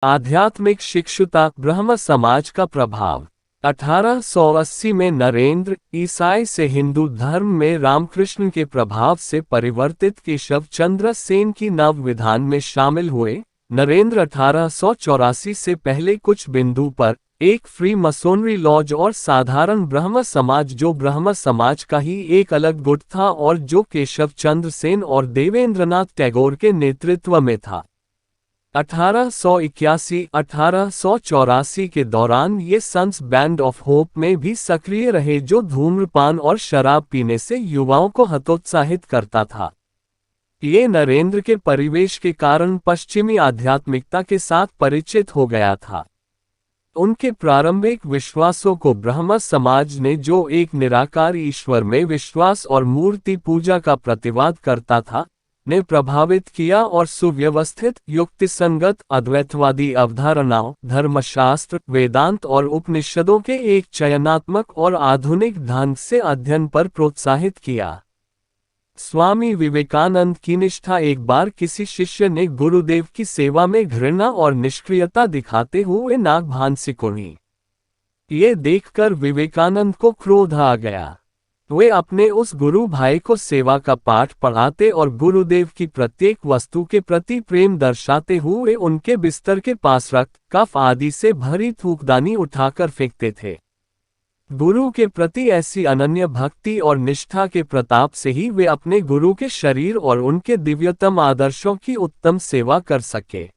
आध्यात्मिक शिक्षुता, ब्रह्म समाज का प्रभाव। 1880 में नरेंद्र, ईसाई से हिंदू धर्म में रामकृष्ण के प्रभाव से परिवर्तित केशव चंद्र सेन की नव विधान में शामिल हुए। नरेंद्र 1884 से पहले कुछ बिंदु पर एक फ्री मसोनरी लॉज और साधारण ब्रह्म समाज, जो ब्रह्म समाज का ही एक अलग गुट था और जो केशव चंद्र सेन और देवेंद्रनाथ टैगोर के नेतृत्व में था। 1881-1884 के दौरान ये सन्स बैंड ऑफ होप में भी सक्रिय रहे, जो धूम्रपान और शराब पीने से युवाओं को हतोत्साहित करता था। ये नरेंद्र के परिवेश के कारण पश्चिमी आध्यात्मिकता के साथ परिचित हो गया था। उनके प्रारंभिक विश्वासों को ब्रह्म समाज ने, जो एक निराकार ईश्वर में विश्वास और मूर्ति पूजा का प्रतिवाद करता था, ने प्रभावित किया और सुव्यवस्थित, युक्तिसंगत, अद्वैतवादी अवधारणाओं, धर्मशास्त्र, वेदांत और उपनिषदों के एक चयनात्मक और आधुनिक ढंग से अध्ययन पर प्रोत्साहित किया। स्वामी विवेकानंद की निष्ठा। एक बार किसी शिष्य ने गुरुदेव की सेवा में घृणा और निष्क्रियता दिखाते हुए नागभान सिकोड़ी। ये देखकर विवेकानंद को क्रोध आ गया। वे अपने उस गुरु भाई को सेवा का पाठ पढ़ाते और गुरुदेव की प्रत्येक वस्तु के प्रति प्रेम दर्शाते हुए उनके बिस्तर के पास रक्त, कफ आदि से भरी थूकदानी उठाकर फेंकते थे। गुरु के प्रति ऐसी अनन्य भक्ति और निष्ठा के प्रताप से ही वे अपने गुरु के शरीर और उनके दिव्यतम आदर्शों की उत्तम सेवा कर सके,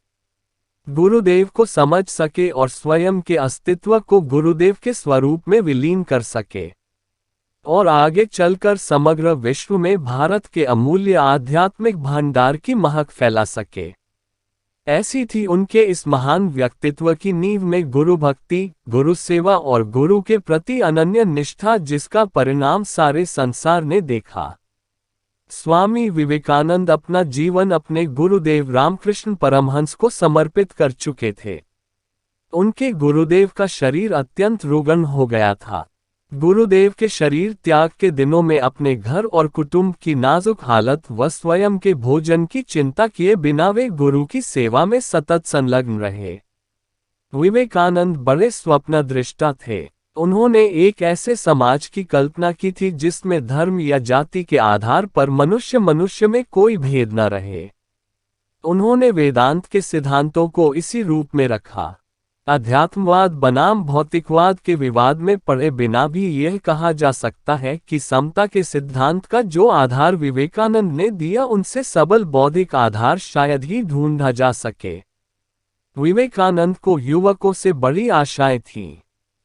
गुरुदेव को समझ सके और स्वयं के अस्तित्व को गुरुदेव के स्वरूप में विलीन कर सके, और आगे चलकर समग्र विश्व में भारत के अमूल्य आध्यात्मिक भंडार की महक फैला सके। ऐसी थी उनके इस महान व्यक्तित्व की नींव में गुरु भक्ति, गुरु सेवा और गुरु के प्रति अनन्य निष्ठा, जिसका परिणाम सारे संसार ने देखा। स्वामी विवेकानंद अपना जीवन अपने गुरुदेव रामकृष्ण परमहंस को समर्पित कर चुके थे। उनके गुरुदेव का शरीर अत्यंत रुग्ण हो गया था। गुरुदेव के शरीर त्याग के दिनों में अपने घर और कुटुंब की नाजुक हालत व स्वयं के भोजन की चिंता किए बिना वे गुरु की सेवा में सतत संलग्न रहे। विवेकानंद बड़े स्वप्नदृष्टा थे। उन्होंने एक ऐसे समाज की कल्पना की थी जिसमें धर्म या जाति के आधार पर मनुष्य में कोई भेद न रहे। उन्होंने वेदांत के सिद्धांतों को इसी रूप में रखा। अध्यात्मवाद बनाम भौतिकवाद के विवाद में पड़े बिना भी यह कहा जा सकता है कि समता के सिद्धांत का जो आधार विवेकानंद ने दिया, उनसे सबल बौद्धिक आधार शायद ही ढूंढा जा सके। विवेकानंद को युवकों से बड़ी आशाएं थीं।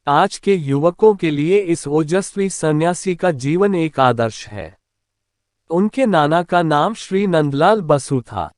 आज के युवकों के लिए इस ओजस्वी सन्यासी का जीवन एक आदर्श है। उनके नाना का नाम श्री नंदलाल बसु था।